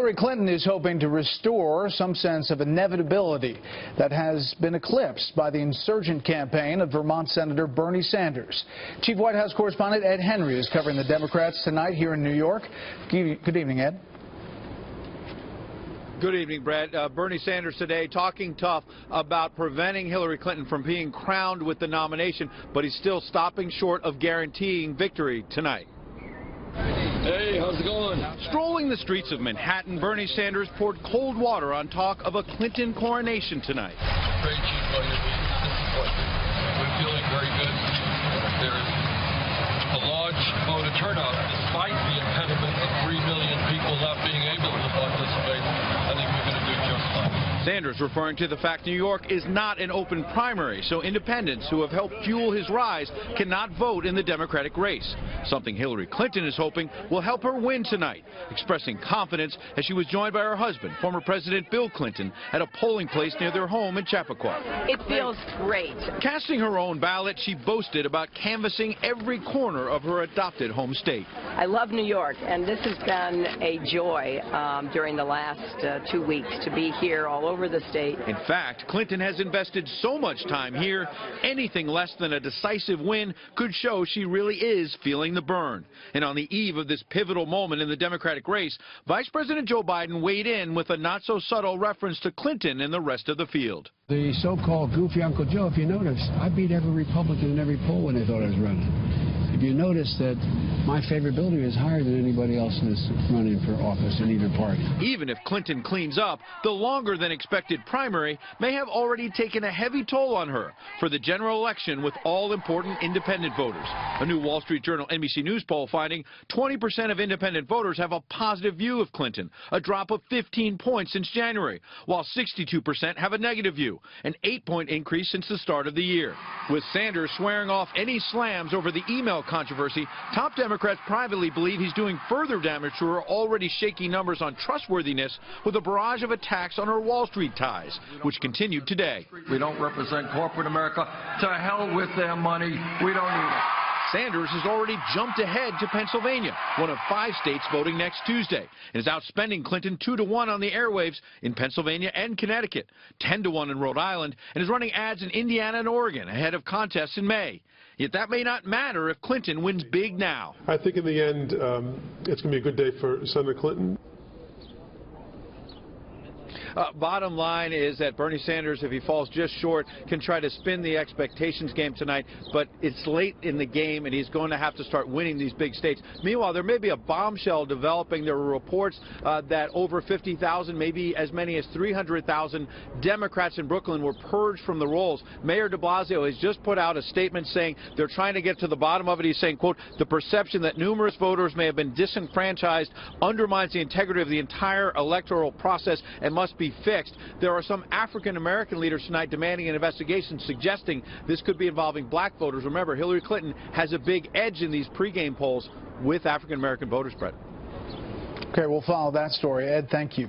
Hillary Clinton is hoping to restore some sense of inevitability that has been eclipsed by the insurgent campaign of Vermont Senator Bernie Sanders. Chief White House correspondent Ed Henry is covering the Democrats tonight here in New York. Good evening, Ed. Good evening, Brett. Bernie Sanders today talking tough about preventing Hillary Clinton from being crowned with the nomination, but he's still stopping short of guaranteeing victory tonight. Hey, how's it going? Strolling the streets of Manhattan, Bernie Sanders poured cold water on talk of a Clinton coronation tonight. Great, Chief White. We're feeling very good. There's a large voter turnout despite the impediment of 3 million people not being able to participate. I think we're going to do just fine. Sanders referring to the fact New York is not an open primary, so independents who have helped fuel his rise cannot vote in the Democratic race, something Hillary Clinton is hoping will help her win tonight, expressing confidence as she was joined by her husband, former President Bill Clinton, at a polling place near their home in Chappaqua. It feels great. Casting her own ballot, she boasted about canvassing every corner of her adopted home state. I love New York, and this has been a joy during the last 2 weeks to be here all over the state. In fact, Clinton has invested so much time here, anything less than a decisive win could show she really is feeling the burn. And on the eve of this pivotal moment in the Democratic race, Vice President Joe Biden weighed in with a not-so-subtle reference to Clinton and the rest of the field. The so-called goofy Uncle Joe, if you notice, I beat every Republican in every poll when they thought I was running. If you notice that my favorability is higher than anybody else that's running for office in either party. Even if Clinton cleans up, the longer than expected primary may have already taken a heavy toll on her for the general election with all important independent voters. A new Wall Street Journal NBC News poll finding 20% of independent voters have a positive view of Clinton, a drop of 15 points since January, while 62% have a negative view, an 8-point increase since the start of the year. With Sanders swearing off any slams over the email controversy, top Democrats privately believe he's doing further damage to her already shaky numbers on trustworthiness with a barrage of attacks on her Wall Street ties, which continued today. We don't represent corporate America. To hell with their money. We don't need it. Sanders has already jumped ahead to Pennsylvania, one of 5 states voting next Tuesday, and is outspending Clinton 2-to-1 on the airwaves in Pennsylvania and Connecticut, 10-to-1 in Rhode Island, and is running ads in Indiana and Oregon ahead of contests in May. Yet that may not matter if Clinton wins big now. I think in the end, it's going to be a good day for Senator Clinton. Bottom line is that Bernie Sanders, if he falls just short, can try to spin the expectations game tonight, but it's late in the game and he's going to have to start winning these big states. Meanwhile, there may be a bombshell developing. There were reports that over 50,000, maybe as many as 300,000 Democrats in Brooklyn were purged from the rolls. Mayor de Blasio has just put out a statement saying they're trying to get to the bottom of it. He's saying, quote, the perception that numerous voters may have been disenfranchised undermines the integrity of the entire electoral process and must be fixed. There are some African-American leaders tonight demanding an investigation, suggesting this could be involving black voters. Remember, Hillary Clinton has a big edge in these pregame polls with African-American voters, Brett. Okay, we'll follow that story. Ed, thank you.